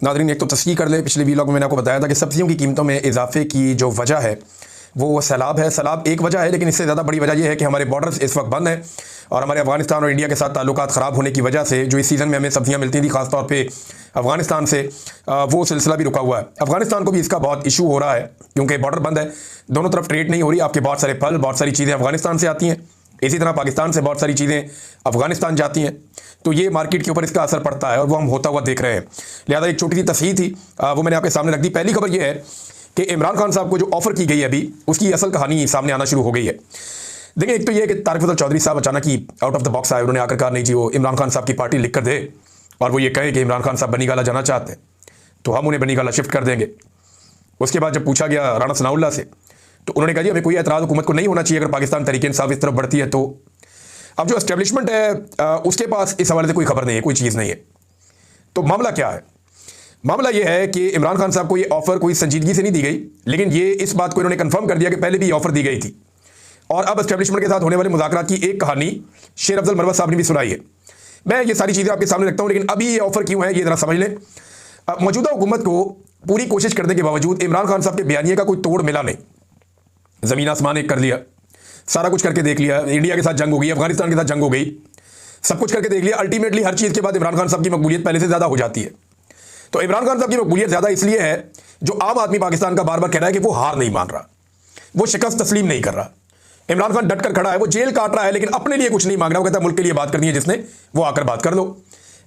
नाज़रीन, एक तो तस्कीर कर ले, पिछले वीलॉग में मैंने आपको बताया था कि सब्जियों की कीमतों में इजाफे की जो वजह है वो सैलाब है। सैलाब एक वजह है, लेकिन इससे ज़्यादा बड़ी वजह यह है कि हमारे बॉर्डर्स इस वक्त बंद हैं और हमारे अफगानिस्तान और इंडिया के साथ ताल्लुकात ख़राब होने की वजह से जो इस सीज़न में हमें सब्जियां मिलती थी ख़ासतौर पे अफगानिस्तान से, वो सिलसिला भी रुका हुआ है। अफगानिस्तान को भी इसका बहुत इशू हो रहा है क्योंकि बॉर्डर बंद है, दोनों तरफ ट्रेड नहीं हो रही। आपके बहुत सारे फल, बहुत सारी चीज़ें अफगानिस्तान से आती हैं, इसी तरह पाकिस्तान से बहुत सारी चीज़ें अफगानिस्तान जाती हैं, तो ये मार्केट के ऊपर इसका असर पड़ता है और वो हम होता हुआ देख रहे हैं। लिहाजा एक छोटी सी तस्हीर थी, वो मैंने आपके सामने रख दी। पहली खबर ये है कि इमरान खान साहब को जो ऑफर की गई है अभी, उसकी असल कहानी सामने आना शुरू हो गई है। देखिए, एक तो ये कि तारिक फजल चौधरी साहब अचानक ही आउट ऑफ द बॉक्स आए। उन्होंने आकर कहा नहीं जी, वो इमरान खान साहब की पार्टी लिख कर दे और वो ये कहे कि इमरान खान साहब बनीगाला जाना चाहते हैं तो हम उन्हें बनीगाला शिफ्ट कर देंगे। उसके बाद जब पूछा गया राणा सनाउल्लाह से तो उन्होंने कहा जी हमें कोई एतराज़ हुकूमत को नहीं होना चाहिए अगर पाकिस्तान तरीके इंसाफ इस तरफ बढ़ती है तो। अब जो एस्टेब्लिशमेंट है उसके पास इस हवाले से कोई खबर नहीं है, कोई चीज़ नहीं है। तो मामला क्या है? मामला यह है कि इमरान खान साहब को ये ऑफर कोई संजीदगी से नहीं दी गई, लेकिन ये इस बात को इन्होंने कंफर्म कर दिया कि पहले भी ये ऑफर दी गई थी और अब एस्टेब्लिशमेंट के साथ होने वाले मुज़ाकरात की एक कहानी शेर अफजल मरवत साहब ने भी सुनाई है। मैं ये सारी चीज़ें आपके सामने रखता हूँ, लेकिन अभी ये ऑफर क्यों है ये ज़रा समझ लें। मौजूदा हुकूमत को पूरी कोशिश करने के बावजूद इमरान खान साहब के बयानिए का कोई तोड़ मिला नहीं। ज़मीन आसमान एक कर लिया, सारा कुछ करके देख लिया, इंडिया के साथ जंग हो गई, अफगानिस्तान के साथ जंग हो गई, सब कुछ करके देख लिया। अल्टीमेटली हर चीज़ के बाद इमरान खान साहब की मकबूलियत पहले से ज़्यादा हो जाती है। तो इमरान खान साहब की मकबूलियत ज़्यादा इसलिए है जो आम आदमी पाकिस्तान का बार बार कह रहा है कि वो हार नहीं मान रहा, वो शिकस्त तस्लीम नहीं कर रहा। इमरान खान डट कर खड़ा है, वो जेल काट रहा है लेकिन अपने लिए कुछ नहीं मांग रहा। वो कहता है मुल्क के लिए बात करनी है जिसने, वो आकर बात कर लो।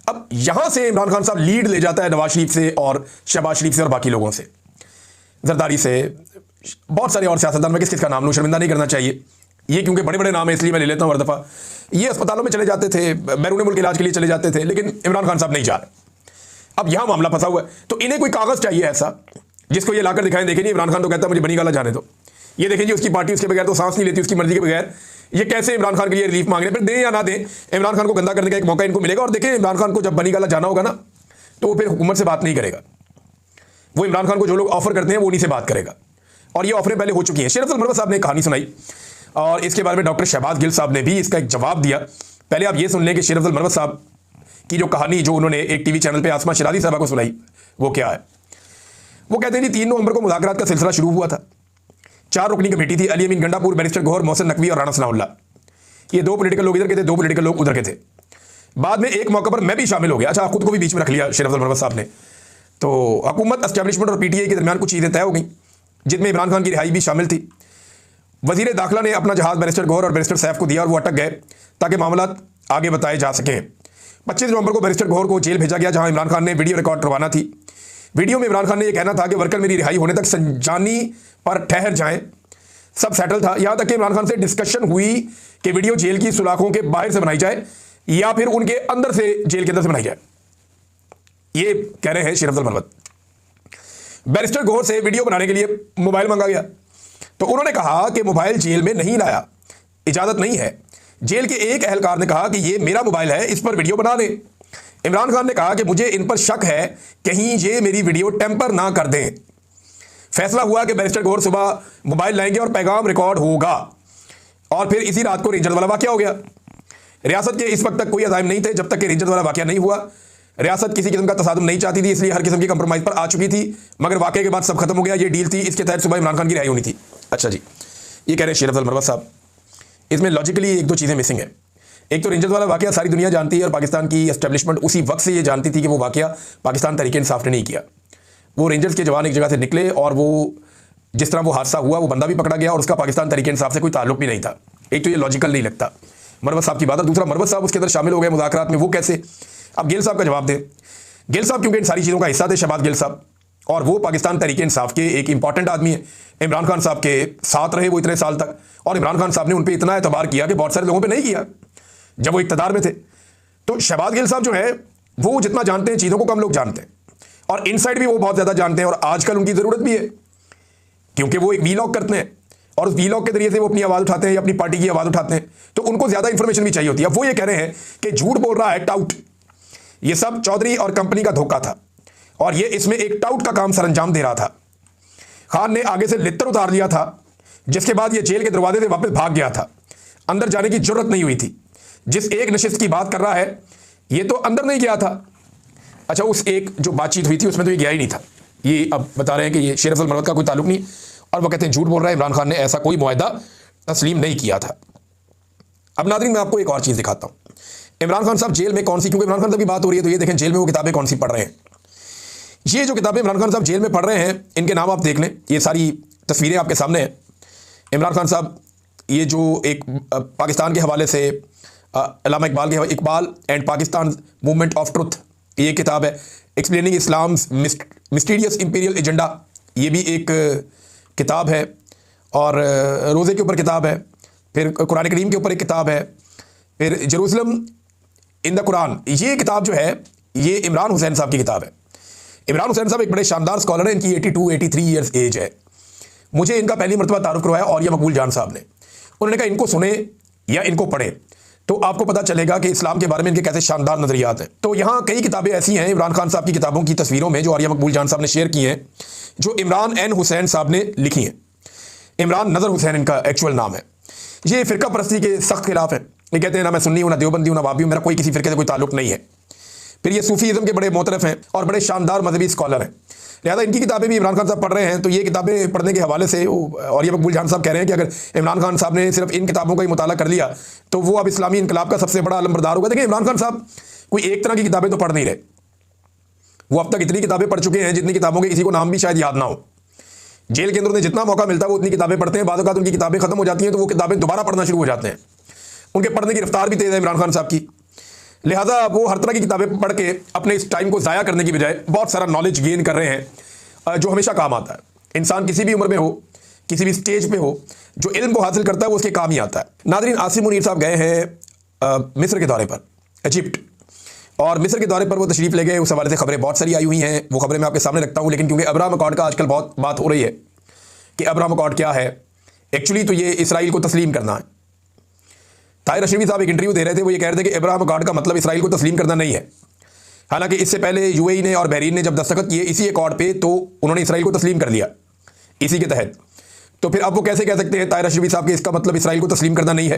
अब यहां से इमरान खान साहब लीड ले जाता है नवाज शरीफ से और शहबाज शरीफ से और बाकी लोगों से, जरदारी से, बहुत सारे और सियासतदान। में किस किस का नाम लूं, शर्मिंदा नहीं करना चाहिए ये, क्योंकि बड़े बड़े नाम है इसलिए मैं ले लेता हूं हर दफ़ा। ये अस्पतालों में चले जाते थे, बैरून मुल्क इलाज के लिए चले जाते थे, लेकिन इमरान खान साहब नहीं जा रहे। अब यहां मामला फंसा हुआ है, तो इन्हें कोई कागज चाहिए ऐसा जिसको ये लाकर दिखाएं। देखें जी, इमरान खान तो कहता है मुझे बनीगाला जाने दो, ये देखें जी उसकी पार्टी उसके बगैर तो सांस नहीं लेती, उसकी मर्जी के बगैर। ये कैसे इमरान खान के लिए रिलीफ मांग रहे हैं? फिर दें या ना दें, इमरान खान को गंदा करने का एक मौका इनको मिलेगा। और देखें, इमरान खान को जब बनीगाला जाना होगा ना तो वो फिर हुकूमत से बात नहीं करेगा, वो इमरान खान को जो लोग ऑफर करते हैं वो उन्हीं से बात करेगा। और ये ऑफरें पहले हो चुकी हैं। शेर अफजल मरवत साहब ने एक कहानी सुनाई और इसके बारे में डॉक्टर शहबाज गिल साहब ने भी इसका एक जवाब दिया। पहले आप ये सुन लें कि शेर अफजल मरवत साहब की जो कहानी जो उन्होंने एक टीवी चैनल पे आसमा शिराजी साहबा को सुनाई वो क्या है। वो कहते हैं जी 3 नवंबर को मुज़ाकरात का सिलसिला शुरू हुआ था। 4 रुकनी कमेटी थी, अली अमीन गंडापुर, बैरिस्टर गौहर, मोहसिन नकवी और राणा सनाउल्लाह। ये 2 पॉलिटिकल लोग इधर के थे, 2 पॉलिटिकल लोग उधर के थे। बाद में एक मौके पर मैं भी शामिल हो गया। अच्छा, खुद को भी बीच में रख लिया शेर अफजल मरवत साहब ने। तो हुकूमत, एस्टेब्लिशमेंट और पीटीआई के दरमियान कुछ चीज़ें तय हो गई जिनमें इमरान खान की रिहाई भी शामिल थी। वजीर दाखिला ने अपना जहाज़ बैरिस्टर गौहर और बैरिस्टर सैफ को दिया और वो अटक गए ताकि मामला आगे बताए जा सकें। 25 नवंबर को बैरिस्टर गौहर को जेल भेजा गया जहां इमरान खान ने वीडियो रिकॉर्ड करवाना थी। वीडियो में इमरान खान ने यह कहना था कि वर्कर मेरी रिहाई होने तक संजानी पर ठहर जाएं। सब सेटल था, यहां तक कि इमरान खान से डिस्कशन हुई कि वीडियो जेल की सुलाखों के बाहर से बनाई जाए या फिर उनके अंदर से, जेल के अंदर से बनाई जाए। ये कह रहे हैं शेर अफजल मरवत। बैरिस्टर गौहर से वीडियो बनाने के लिए मोबाइल मांगा गया तो उन्होंने कहा कि मोबाइल जेल में नहीं लाया, इजाजत नहीं है। जेल के एक एहलकार ने कहा कि ये मेरा मोबाइल है, इस पर वीडियो बना दें। इमरान खान ने कहा कि मुझे इन पर शक है, कहीं ये मेरी वीडियो टेम्पर ना कर दें। फैसला हुआ कि बैरिस्टर गौहर सुबह मोबाइल लाएंगे और पैगाम रिकॉर्ड होगा। और फिर इसी रात को रेंजर वाला वाकया हो गया। रियासत के इस वक्त तक कोई अज़ाइम नहीं थे जब तक कि रेंजर वाला वाकया नहीं हुआ। रियासत किसी किस्म का तसादुम नहीं चाहती थी, इसलिए हर किस्म की कंप्रोमाइज़ पर आ चुकी थी, मगर वाकये के बाद सब खत्म हो गया। ये डील थी, इसके तहत सुबह इमरान खान की रिहाई होनी थी। अच्छा जी, ये कह रहे हैं शेर अफजल मरवत साहब। इसमें लॉजिकली 1-2 चीज़ें मिसिंग है। एक तो रेंजर्स वाला वाकया सारी दुनिया जानती है और पाकिस्तान की एस्टेब्लिशमेंट उसी वक्त से ये जानती थी कि वो वाकया पाकिस्तान तहरीक इंसाफ ने नहीं किया। वो रेंजर्स के जवान एक जगह से निकले और वो जिस तरह वो हादसा हुआ वो बंदा भी पकड़ा गया और उसका पाकिस्तान तहरीक इंसाफ से कोई ताल्लुक भी नहीं था। एक तो ये लॉजिकल नहीं लगता मरवत साहब की बात। और दूसरा, मरवत साहब उसके अंदर शामिल हो गए मुज़ाकरात में, वो कैसे? अब गिल साहब का जवाब दें। गिल साहब क्योंकि इन सारी चीज़ों का हिस्सा थे, शहबाज गिल साहब, और वो पाकिस्तान तहरीक इंसाफ के एक इंपॉर्टेंट आदमी है। इमरान खान साहब के साथ रहे वो इतने साल तक, और इमरान खान साहब ने उन पर इतना एतबार किया कि बहुत सारे लोगों पर नहीं किया जब वो इक़्तिदार में थे। तो शहबाज गिल साहब जो है वो जितना जानते हैं चीज़ों को कम लोग जानते हैं, और इनसाइड भी वो बहुत ज़्यादा जानते हैं, और आजकल उनकी ज़रूरत भी है क्योंकि वो एक वीलॉग करते हैं और उस वीलॉग के जरिए से वो अपनी आवाज़ उठाते हैं या अपनी पार्टी की आवाज़ उठाते हैं, तो उनको ज़्यादा इंफॉर्मेशन भी चाहिए होती है। अब वो ये कह रहे हैं कि झूठ बोल रहा है टाउट, ये सब चौधरी और कंपनी का धोखा था और ये इसमें एक टाउट का काम सरंजाम दे रहा था। खान ने आगे से लित्तर उतार लिया था, जिसके बाद ये जेल के दरवाजे से वापस भाग गया था। अंदर जाने की जरूरत नहीं हुई थी। जिस एक नशिस्त की बात कर रहा है ये तो अंदर नहीं गया था, अच्छा, उस एक जो बातचीत हुई थी उसमें तो ये गया ही नहीं था। ये अब बता रहे हैं कि ये शेर अफजल मरवत का कोई ताल्लुक नहीं, और वो कहते हैं झूठ बोल रहा है, इमरान खान ने ऐसा कोई मुआहदा तस्लीम नहीं किया था। अब नाज़रीन, मैं आपको एक और चीज़ दिखाता हूँ। इमरान खान साहब जेल में कौन सी, क्योंकि इमरान खान साहब की बात हो रही है तो ये देखें जेल में वो किताबें कौन सी पढ़ रहे हैं। ये जो किताबें इमरान खान साहब जेल में पढ़ रहे हैं, इनके नाम आप देख लें, ये सारी तस्वीरें आपके सामने हैं। इमरान खान साहब ये जो एक पाकिस्तान के हवाले से अल्लामा इकबाल के Iqbal and Pakistan movement of truth, ये किताब है। Explaining Islam's mysterious imperial agenda, ये भी एक किताब है। और रोज़े के ऊपर किताब है। फिर कुरान करीम के ऊपर एक किताब है। फिर जेरूसलम इन द कुरान, ये किताब जो है ये इमरान हुसैन साहब की किताब है। इमरान हुसैन साहब एक बड़े शानदार स्कॉलर हैं, इनकी 82-83 ईयर्स एज है। मुझे इनका पहली मरतबा तारुफ करवाया और यह मकबूल जान साहब ने। उन्होंने कहा इनको सुने या इनको पढ़े तो आपको पता चलेगा कि इस्लाम के बारे में इनके कैसे शानदार नज़रियात हैं। तो यहाँ कई किताबें ऐसी हैं इमरान खान साहब की किताबों की तस्वीरों में, जो आर्या मकबूल जान साहब ने शेयर की हैं, जो इमरान एन हुसैन साहब ने लिखी हैं। इमरान नज़र हुसैन इनका एक्चुअल नाम है। ये फ़िरका परस्ती के सख्त खिलाफ है। ये कहते हैं ना मैं सुन्नी हूँ, ना देवबंदी हूँ, ना वाबी हूँ, मेरा कोई किसी फ़िरके से कोई ताल्लुक नहीं है। फिर ये सूफीज़म के बड़े मोतरफ हैं और बड़े शानदार मजहबी स्कॉलर हैं। लिहाजा इनकी किताबें भी इमरान खान साहब पढ़ रहे हैं। तो ये किताबें पढ़ने के हवाले से और ये मकबूल जान साहब कह रहे हैं कि अगर इमरान खान साहब ने सिर्फ इन किताबों का ही मुताला कर लिया तो वो अब इस्लामी इनकलाब का सबसे बड़ा अलमबरदार होगा। देखिए, इमरान खान साहब कोई एक तरह की किताबें तो पढ़ नहीं रहे, वो अब तक इतनी किताबें पढ़ चुके हैं जितनी किताबों के किसी को नाम भी शायद याद ना हो। जेल के अंदर उन्हें जितना मौका मिलता है वो उतनी किताबें पढ़ते हैं। बाद में उनकी किताबें खत्म हो जाती हैं तो वो किताबें दोबारा पढ़ना शुरू हो जाते हैं। उनके पढ़ने की रफ्तार भी तेज़ है इमरान खान साहब की। लिहाजा वो हर तरह की किताबें पढ़ के अपने इस टाइम को ज़ाया करने की बजाय बहुत सारा नॉलेज गेन कर रहे हैं, जो हमेशा काम आता है। इंसान किसी भी उम्र में हो, किसी भी स्टेज पे हो, जो इल्म को हासिल करता है वो उसके काम ही आता है। नाज़रीन, आसिम मुनीर साहब गए हैं मिस्र के दौरे पर, इजिप्ट, और मिस्र के दौरे पर वो तशरीफ़ ले गए। उस हवाले से खबरें बहुत सारी आई हुई हैं, वो खबरें मैं आपके सामने रखता हूँ। लेकिन क्योंकि अब्राहम अकॉर्ड का आजकल बहुत बात हो रही है कि अब्राहम अकॉर्ड क्या है, एक्चुअली तो ये इसराइल को तस्लीम करना है। ताहिर अशरफी साहब एक इंटरव्यू दे रहे थे, वो ये कह रहे थे कि अब्राहम अकॉर्ड का मतलब इसराइल को तस्लीम करना नहीं है। हालांकि इससे पहले यूएई ने और बहरीन ने जब दस्तखत किए इसी अकॉर्ड पे तो उन्होंने इसराइल को तस्लीम कर लिया इसी के तहत। तो फिर अब वो कैसे कह सकते हैं ताहिर अशरफी साहब कि इसका मतलब इसराइल को तस्लीम करना नहीं है।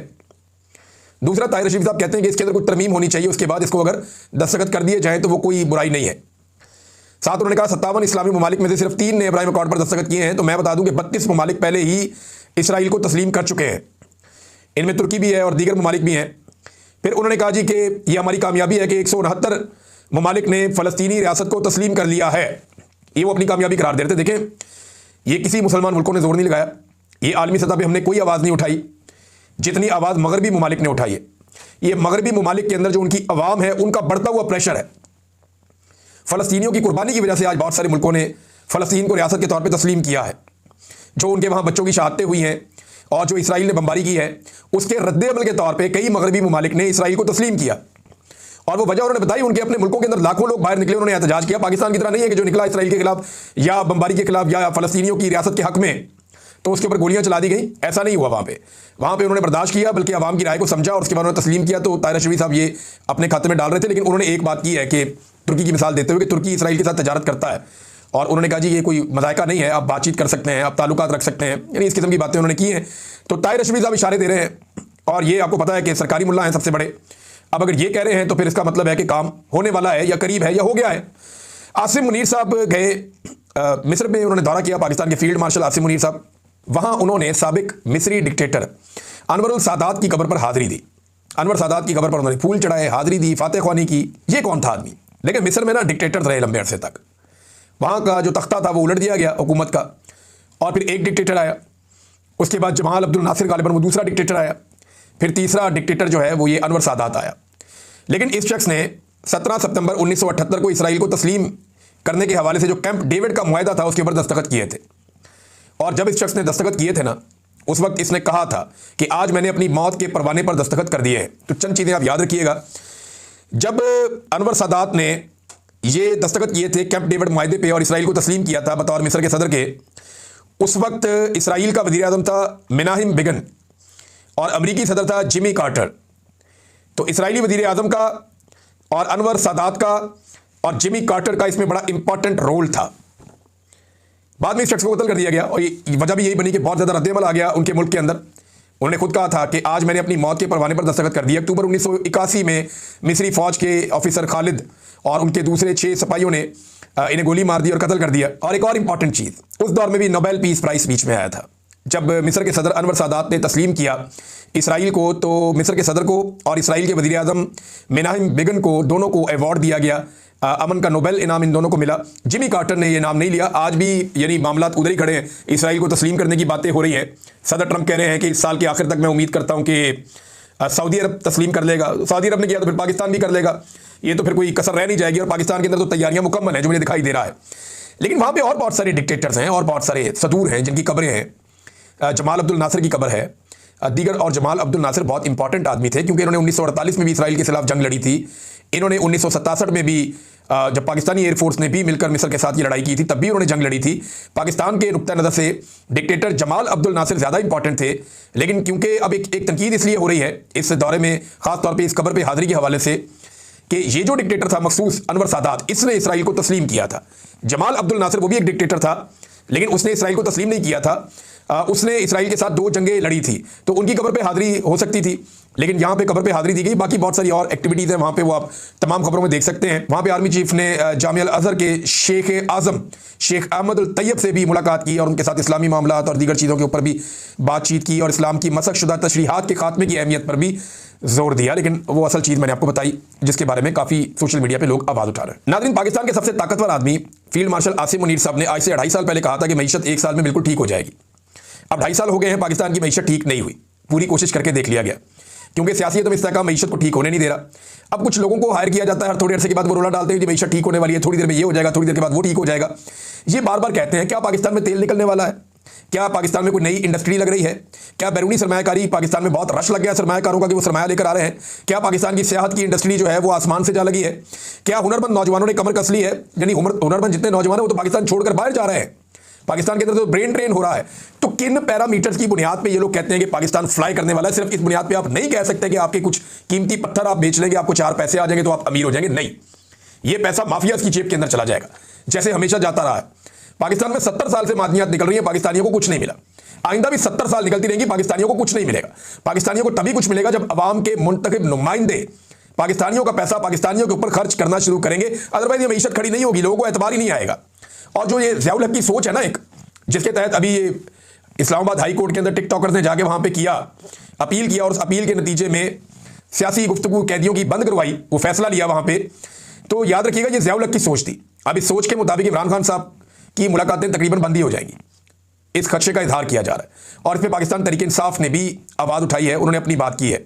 दूसरा, ताहिर अशरफी साहब कहते हैं कि इसके अंदर कुछ तरमीम होनी चाहिए, उसके बाद इसको अगर दस्तखत कर दिए जाए तो वो कोई बुराई नहीं है। साथ उन्होंने कहा 57 इस्लामी ममालिक में से सिर्फ 3 ने अब्राहम अकॉर्ड पर दस्तखत किए हैं। तो मैं बता दूं कि 32 ममालिक पहले ही इसराइल को तस्लीम कर चुके हैं। इनमें तुर्की भी है और दीगर ममालिक भी हैं। फिर उन्होंने कहा जी कि यह हमारी कामयाबी है कि 169 ममालिक ने फ़लस्तीनी रियासत को तस्लीम कर लिया है। ये वो अपनी कामयाबी करार दे रहे थे। देखें, ये किसी मुसलमान मुल्कों ने जोर नहीं लगाया, ये आलमी सतह पे हमने कोई आवाज़ नहीं उठाई जितनी आवाज़ मगरबी ममालिक ने उठाई है। ये मगरबी ममालिक के अंदर जो उनकी अवाम है उनका बढ़ता हुआ प्रेशर है। फ़लस्तीनियों की कुर्बानी की वजह से आज बहुत सारे मुल्कों ने फ़लस्तीन को रियासत के तौर पर तस्लीम किया है। जो उनके वहाँ बच्चों की शहादतें हुई हैं और जो इसराइल ने बमबारी की है उसके रद्द-ए-अमल के तौर पे कई मगरबी ममालिक ने इसराइल को तस्लीम किया। और वो वजह उन्होंने बताई, उनके अपने मुल्कों के अंदर लाखों लोग बाहर निकले, उन्होंने एहतजाज किया। पाकिस्तान की तरह नहीं है कि जो निकला इसराइल के खिलाफ या बमबारी के खिलाफ या फ़लस्तीनियों की रियासत के हक़ में तो उसके ऊपर गोलियां चला दी गई, ऐसा नहीं हुआ। वहाँ पे उन्होंने बर्दाश्त किया, बल्कि आवाम की राय को समझा और उसके बाद उन्होंने तस्लीम किया। तो ताहिर अशरफी साहब ये अपने खाते में डाल रहे थे। लेकिन उन्होंने एक बात की है कि तुर्की की मिसाल देते हुए कि तुर्की इसराइल के साथ तजारत करता है और उन्होंने कहा जी ये कोई मज़ायका नहीं है, आप बातचीत कर सकते हैं, आप ताल्लुकात रख सकते हैं, यानी इस किस्म की बातें उन्होंने की हैं। तो ताहिर अशरफी साहब इशारे दे रहे हैं और ये आपको पता है कि सरकारी मुल्ला हैं सबसे बड़े। अब अगर ये कह रहे हैं तो फिर इसका मतलब है कि काम होने वाला है या करीब है या हो गया है। आसिम मुनीर साहब गए मिस्र में, उन्होंने दौरा किया, पाकिस्तान के फील्ड मार्शल आसिम मुनीर साहब। वहाँ उन्होंने साबिक मिस्री डिक्टेटर अनवर अल सादात की कब्र पर हाज़िरी दी। अनवर सादात की कब्र पर उन्होंने फूल चढ़ाए, हाज़िरी दी, फातह ख्वानी की। ये कौन था आदमी? लेकिन मिस्र में ना डिक्टेटर रहे लंबे अरसे तक। वहाँ का जो तख्ता था वो उलट दिया गया हुकूमत का और फिर एक डिक्टेटर आया। उसके बाद जमाल अब्दुल नासिर गालिबन वो दूसरा डिक्टेटर आया। फिर तीसरा डिक्टेटर जो है वो ये अनवर सादात आया। लेकिन इस शख्स ने 17 सितंबर 1978 को इसराइल को तस्लीम करने के हवाले से जो कैंप डेविड का मुआहदा था उसके ऊपर दस्तखत किए थे। और जब इस शख्स ने दस्तखत किए थे ना, उस वक्त इसने कहा था कि आज मैंने अपनी मौत के परवाने पर दस्तखत कर दिए हैं। तो चंद चीज़ें आप याद रखिएगा। जब अनवर सादात ने ये दस्तखत किए थे कैंप डेविड मुआहदे पे और इसराइल को तस्लीम किया था बतौर मिस्र के सदर के, उस वक्त इसराइल का वज़ीर आज़म था मेनाहिम बिगन और अमरीकी सदर था जिमी कार्टर। तो इसराइली वज़ीर आज़म का और अनवर सादात का और जिमी कार्टर का इसमें बड़ा इंपॉर्टेंट रोल था। बाद में इस शख्स को कत्ल कर दिया गया और ये वजह भी यही बनी कि बहुत ज़्यादा रद्द-ए-अमल आ गया उनके मुल्क के अंदर। उन्होंने खुद कहा था कि आज मैंने अपनी मौत के परवाने पर दस्तखत कर दिया। अक्टूबर 1981 में मिस्री फ़ौज के ऑफिसर खालिद और उनके दूसरे 6 सिपाहियों ने इन्हें गोली मार दी और कत्ल कर दिया। और एक और इंपॉर्टेंट चीज़, उस दौर में भी नोबेल पीस प्राइज बीच में आया था। जब मिस्र के सदर अनवर सादात ने तस्लीम किया इसराइल को, तो मिस्र के सदर को और इसराइल के वज़ीर आज़म मेनाहिम बेगन को, दोनों को अवार्ड दिया गया, अमन का नोबेल इनाम इन दोनों को मिला। जिमी कार्टर ने ये नाम नहीं लिया। आज भी यानी मामला उधर ही खड़े हैं, इसराइल को तस्लीम करने की बातें हो रही हैं। सदर ट्रंप कह रहे हैं कि इस साल के आखिर तक मैं उम्मीद करता हूं कि सऊदी अरब तस्लीम कर लेगा। सऊदी अरब ने किया तो फिर पाकिस्तान भी कर लेगा। ये तो फिर कोई कसर रह नहीं जाएगी। और पाकिस्तान के अंदर तो तैयारियां मुकम्मल हैं, जो मुझे दिखाई दे रहा है। लेकिन वहाँ पर और बहुत सारे डिक्टेटर्स हैं और बहुत सारे सदूर हैं जिनकी कब्रें हैं। जमाल अब्दुल नासिर की कब्र है, दीगर। और जमाल अब्दुल नासिर बहुत इंपॉर्टेंट आदमी थे, क्योंकि इन्होंने 1948 में भी इसराइल के खिलाफ जंग लड़ी थी। इन्होंने 1967 में भी, जब पाकिस्तानी एयरफोर्स ने भी मिलकर मिस्र के साथ ये लड़ाई की थी, तब भी उन्होंने जंग लड़ी थी। पाकिस्तान के नुक्ता नज़र से डिक्टेटर जमाल अब्दुल नासिर ज़्यादा इंपॉर्टेंट थे। लेकिन क्योंकि अब एक तनकीद इसलिए हो रही है इस दौरे में, ख़ास तौर पर इस कब्र पर हाजिरी के हवाले से, कि ये जो डिक्टेटर था मखसूस अनवर सादात, इसने इसराइल को तस्लीम किया था। जमाल अब्दुल नासिर वो भी एक डिक्टेटर था, लेकिन उसने इसराइल को तस्लीम नहीं किया था। उसने इसराइल के साथ 2 जंगें लड़ी थी, तो उनकी कब्र पे हाजिरी हो सकती थी, लेकिन यहाँ पे कब्र पे हाजिरी दी गई। बाकी बहुत सारी और एक्टिविटीज़ हैं वहाँ पे, वो आप तमाम खबरों में देख सकते हैं। वहाँ पे आर्मी चीफ ने जामिया अल-अज़हर के शेख आज़म शेख अहमद अल तैयब से भी मुलाकात की और उनके साथ इस्लामी मामलात और दीगर चीज़ों के ऊपर भी बातचीत की और इस्लाम की मसख शुदा तशरीहात के खात्मे की अहमियत पर भी जोर दिया। लेकिन वो असल चीज़ मैंने आपको बताई, जिसके बारे में काफ़ी सोशल मीडिया पे लोग आवाज़ उठा रहे हैं। नाज़रीन, पाकिस्तान के सबसे ताकतवर आदमी फील्ड मार्शल आसिम मुनीर साहब ने आज से 2.5 साल पहले कहा था कि मईशत 1 साल में बिल्कुल ठीक हो जाएगी। अब 2.5 साल हो गए हैं, पाकिस्तान की मईशत ठीक नहीं हुई। पूरी कोशिश करके देख लिया गया, क्योंकि सियासत में इस्तेकाम मईशत को ठीक होने नहीं दे रहा। अब कुछ लोगों को हायर किया जाता है, हर थोड़ी अरसे के बाद वो रोला डालते हैं कि मईशत ठीक होने वाली है, थोड़ी देर में ये हो जाएगा, थोड़ी देर के बाद वो ठीक हो जाएगा। ये बार बार कहते हैं। क्या पाकिस्तान में तेल निकलने वाला है? क्या पाकिस्तान में कोई नई इंडस्ट्री लग रही है? क्या बैरूनी सरमायाकारी पाकिस्तान में बहुत रश लग गया सरमायाकारों का कि वो सरमाया लेकर आ रहे हैं? क्या पाकिस्तान की सियाहत की इंडस्ट्री जो है वो आसमान से जा लगी है? क्या हुनरमंद नौजवानों ने कमर कस ली है? यानी हुनरमंद जितने नौजवान हैं वो तो पाकिस्तान छोड़कर बाहर जा रहे हैं। पाकिस्तान के अंदर तो ब्रेन ट्रेन हो रहा है। तो किन पैरामीटर्स की बुनियाद पे ये लोग कहते हैं कि पाकिस्तान फ्लाई करने वाला है? सिर्फ इस बुनियाद पे आप नहीं कह सकते कि आपके कुछ कीमती पत्थर आप बेच लेंगे, आपको 4 पैसे आ जाएंगे तो आप अमीर हो जाएंगे। नहीं, ये पैसा माफिया की जेब के अंदर चला जाएगा, जैसे हमेशा जाता रहा है। पाकिस्तान में 70 साल से मादनियात निकल रही है, पाकिस्तानियों को कुछ नहीं मिला। आइंदा भी 70 साल निकलती रहेंगी, पाकिस्तानियों को कुछ नहीं मिलेगा। पाकिस्तानियों को तभी कुछ मिलेगा जब अवाम के मुंतखब नुमाइंदे पाकिस्तानियों का पैसा पाकिस्तानियों के ऊपर खर्च करना शुरू करेंगे। अदरवाइज ये मईशत खड़ी नहीं होगी, लोगों को एतबार ही नहीं आएगा। और जो ये ज़ियाउल हक की सोच है ना, एक जिसके तहत अभी ये इस्लामाबाद हाई कोर्ट के अंदर टिकटॉकर्स ने जाके वहां पे किया, अपील किया, और उस अपील के नतीजे में सियासी गुफ्तगू कैदियों की बंद करवाई, वो फैसला लिया वहां पे। तो याद रखिएगा, ये ज़ियाउल हक की सोच थी। अब इस सोच के मुताबिक इमरान खान साहब की मुलाकातें तकरीबन बंद ही हो जाएंगी, इस खदशे का इजहार किया जा रहा है। और इसमें पाकिस्तान तहरीक इंसाफ ने भी आवाज़ उठाई है, उन्होंने अपनी बात की है।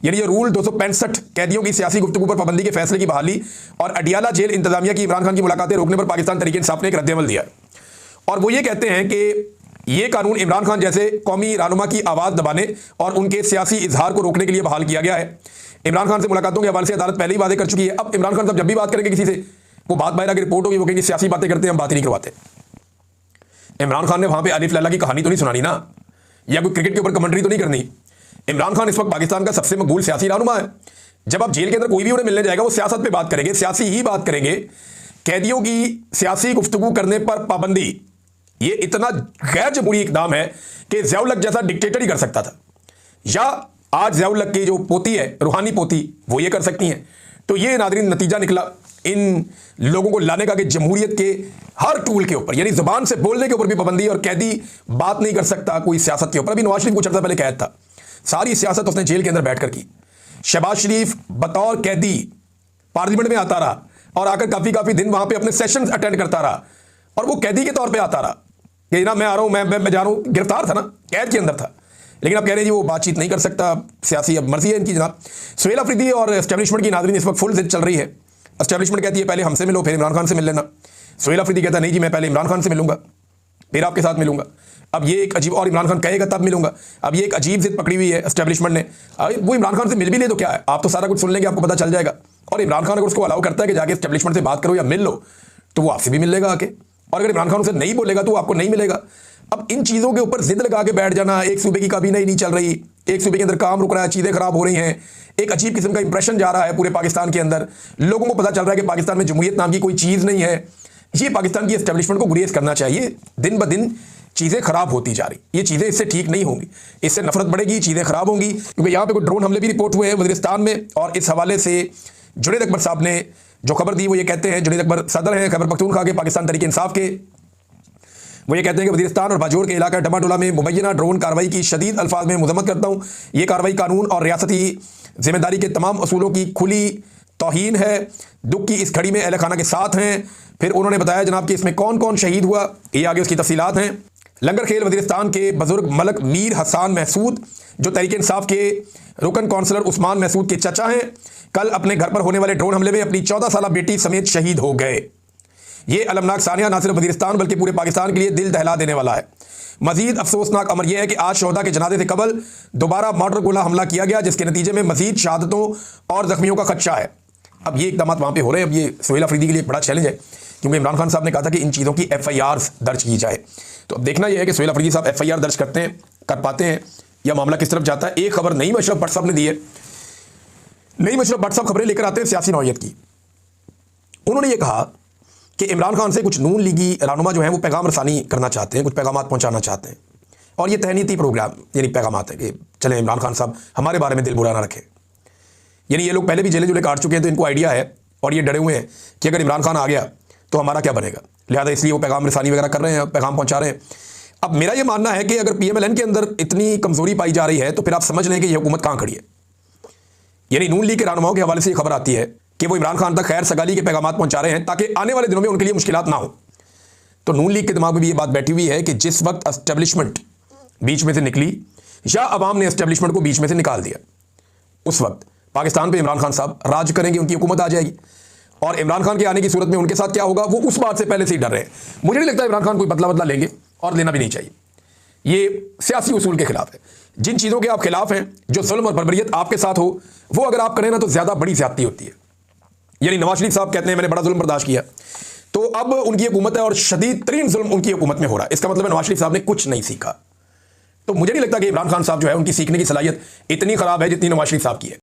यानी ये रूल 265 कैदियों की सियासी गुफ्तगू पर पाबंदी के फैसले की बहाली और अडियाला जेल इंतजामिया की इमरान खान की मुलाकातें रोकने पर पाकिस्तान तहरीक इंसाफ ने एक रद्दअमल दिया। और वो ये कहते हैं कि ये कानून इमरान खान जैसे कौमी रहनुमा की आवाज़ दबाने और उनके सियासी इजहार को रोकने के लिए बहाल किया गया है। इमरान खान से मुलाकातों के हवाले से अदालत पहले ही वादे कर चुकी है। अब इमरान खान साहब जब भी बात करेंगे किसी से, वो बात बाहर की रिपोर्ट होगी, वो कहेंगे सियासी बातें करते हैं, हम बात ही नहीं करवाते। इमरान खान ने वहां पे अलिफ लैला की कहानी तो नहीं सुनानी ना, या कोई क्रिकेट के ऊपर कमेंट्री तो नहीं करनी। इमरान खान इस वक्त पाकिस्तान का सबसे मकबूल सियासी रहनुमा है। जब आप जेल के अंदर कोई भी उन्हें मिलने जाएगा, वो सियासत पे बात करेंगे, सियासी ही बात करेंगे। कैदियों की सियासी गुफ्तगू करने पर पाबंदी, ये इतना गैर जमहूरी इकदाम है कि ज़ियाउल हक जैसा डिक्टेटर ही कर सकता था, या आज ज़ियाउल हक की जो पोती है, रूहानी पोती, वो ये कर सकती हैं। तो ये नाज़रीन नतीजा निकला इन लोगों को लाने का कि जमहूरियत के हर टूल के ऊपर, यानी ज़ुबान से बोलने के ऊपर भी पाबंदी, और कैदी बात नहीं कर सकता कोई सियासत के ऊपर। अभी नवाज शरीफ कुछ अर्सा पहले कैद था, सारी सियासत उसने जेल के अंदर बैठकर की। शहबाज शरीफ बतौर कैदी पार्लियामेंट में आता रहा और आकर काफ़ी दिन वहाँ पे अपने सेशंस अटेंड करता रहा, और वो कैदी के तौर पे आता रहा कि ना मैं आ रहा हूँ, मैं जा रहा हूँ। गिरफ्तार था ना, कैद के अंदर था, लेकिन अब कह रहे हैं जी वो बातचीत नहीं कर सकता, सियासी अब मर्जी है इनकी जनाब। सुहेल अफरीदी और एस्टेब्लिशमेंट की नाज़रीन इस वक्त फुल जिद चल रही है। एस्टेब्लिशमेंट कहती है पहले हमसे मिलो, फिर इमरान खान से मिल लेना। सुहेल अफरीदी कहता है नहीं जी, मैं पहले इमरान खान से मिलूंगा, फिर आपके साथ मिलूंगा। अब ये एक अजीब, और इमरान खान कहेगा तब मिलूंगा। अब ये एक अजीब जिद पकड़ी हुई है एस्टेब्लिशमेंट ने। वो इमरान खान से मिल भी ले तो क्या है, आप तो सारा कुछ सुन लेंगे, आपको पता चल जाएगा। और इमरान खान अगर उसको अलाउ करता है कि जाके एस्टेब्लिशमेंट से बात करो या मिल लो, तो वो आपसे भी मिल लेगा आके। और अगर इमरान खान उसे नहीं बोलेगा तो आपको नहीं मिलेगा। अब इन चीज़ों के ऊपर जिद लगा के बैठ जाना, एक सूबे की काबीना ही नहीं चल रही, एक सूबे के अंदर काम रुक रहा है, चीज़ें खराब हो रही हैं, एक अजीब किस्म का इंप्रेशन जा रहा है पूरे पाकिस्तान के अंदर, लोगों को पता चल रहा है कि पाकिस्तान में जमहूरियत नाम की कोई चीज़ नहीं है। ये पाकिस्तान की एस्टेब्लिशमेंट को गुरेज करना चाहिए। दिन ब दिन चीज़ें खराब होती जा रही, ये चीज़ें इससे ठीक नहीं होंगी, इससे नफरत बढ़ेगी, चीज़ें खराब होंगी। क्योंकि यहाँ पे कोई ड्रोन हमले भी रिपोर्ट हुए हैं वज़ीरिस्तान में, और इस हवाले से जुनैद अकबर साहब ने जो खबर दी वो ये कहते हैं, जुनैद अकबर सदर हैं खैबर पख्तूनख्वा के पाकिस्तान तहरीक इंसाफ के, वो ये कहते हैं कि वज़ीरिस्तान और बाजोड़ के इलाका डमाडोला में मुबैना ड्रोन कार्रवाई की शदीद अल्फाज में मजम्मत करता हूँ। ये कार्रवाई कानून और रियासती जिम्मेदारी के तमाम असूलों की खुली तौहीन है। दुख की इस घड़ी में अहल खाना के साथ हैं। फिर उन्होंने बताया जनाब कि इसमें कौन कौन शहीद हुआ, ये आगे उसकी तफसीलात हैं। लंगर खेल वज़ीरिस्तान के बुजुर्ग मलक मीर हसान महसूद, जो तहरीक इंसाफ के रुकन कौंसलर उस्मान महसूद के चचा हैं, कल अपने घर पर होने वाले ड्रोन हमले में अपनी 14 साला बेटी समेत शहीद हो गए। ये अलमनाक सानिया ना सिर्फ वज़ीरिस्तान बल्कि पूरे पाकिस्तान के लिए दिल दहला देने वाला है। मजीद अफसोसनाक अमर यह है कि आज शोहदा के जनाजे से कबल दोबारा मॉर्टर गोला हमला किया गया, जिसके नतीजे में मजीद शहादतों और जख्मियों का खदशा है। अब ये इकदाम वहाँ पर हो रहे हैं। अब ये सुहेल अफरीदी के लिए बड़ा चैलेंज है, क्योंकि इमरान खान साहब ने कहा था कि इन चीज़ों की FIR दर्ज की जाए। तो अब देखना यह है कि सुहेल अफरीदी साहब FIR दर्ज कर पाते हैं या मामला किस तरफ जाता है। एक खबर नईम अशरफ भट्ट साहब ने दी है। नईम अशरफ भट्ट साहब खबरें लेकर आते हैं सियासी नौयत की। उन्होंने ये कहा कि इमरान खान से कुछ नून लीगी रहनुमा जो हैं वो पैगाम रसानी करना चाहते हैं, कुछ पैगाम पहुंचाना चाहते हैं, और ये तहनीती प्रोग्राम यानी पैगाम है कि चलें इमरान खान साहब हमारे बारे में दिल बुरा ना रखें। यानी ये लोग पहले भी जेले जुले काट चुके हैं, तो इनको आइडिया है और ये डरे हुए हैं कि अगर इमरान खान आ गया तो हमारा क्या बनेगा, लिहाजा इसलिए वो पैगाम रसानी वगैरह कर रहे हैं, पैगाम पहुँचा रहे हैं। अब मेरा ये मानना है कि अगर PMLN के अंदर इतनी कमज़ोरी पाई जा रही है तो फिर आप समझ लें कि ये हुकूमत कहाँ खड़ी है। यानी नून लीग के रहनुमाओं के हवाले से ये खबर आती है कि वो इमरान खान तक खैर सगाली के पैगाम पहुंचा रहे हैं ताकि आने वाले दिनों में उनके लिए मुश्किलात ना हो। तो नून लीग के दिमाग में भी ये बात बैठी हुई है कि जिस वक्त एस्टेब्लिशमेंट बीच में से निकली या अवाम ने एस्टेब्लिशमेंट को बीच में से निकाल दिया, उस वक्त पाकिस्तान पे इमरान खान साहब राज करेंगे, उनकी हुकूमत आ जाएगी। और इमरान खान के आने की सूरत में उनके साथ क्या होगा वो उस बात से पहले से ही डर रहे हैं। मुझे नहीं लगता इमरान खान कोई बदला लेंगे, और लेना भी नहीं चाहिए। ये सियासी उसूल के खिलाफ है। जिन चीज़ों के आप खिलाफ हैं, जो जुल्म और बर्बरियत आपके साथ हो, वो अगर आप करें ना तो ज़्यादा बड़ी ज़्यादती होती है। यानी नवाज शरीफ साहब कहते हैं मैंने बड़ा जुल्म बर्दाश्त किया, तो अब उनकी हुकूमत है और शदीद तरीन जुल्म उनकी हुकूमत में हो रहा है। इसका मतलब नवाज शरीफ साहब ने कुछ नहीं सीखा। तो मुझे नहीं लगता कि इमरान खान साहब जो है उनकी सीखने की सलाहियत इतनी ख़राब है जितनी नवाज शरीफ साहब की है।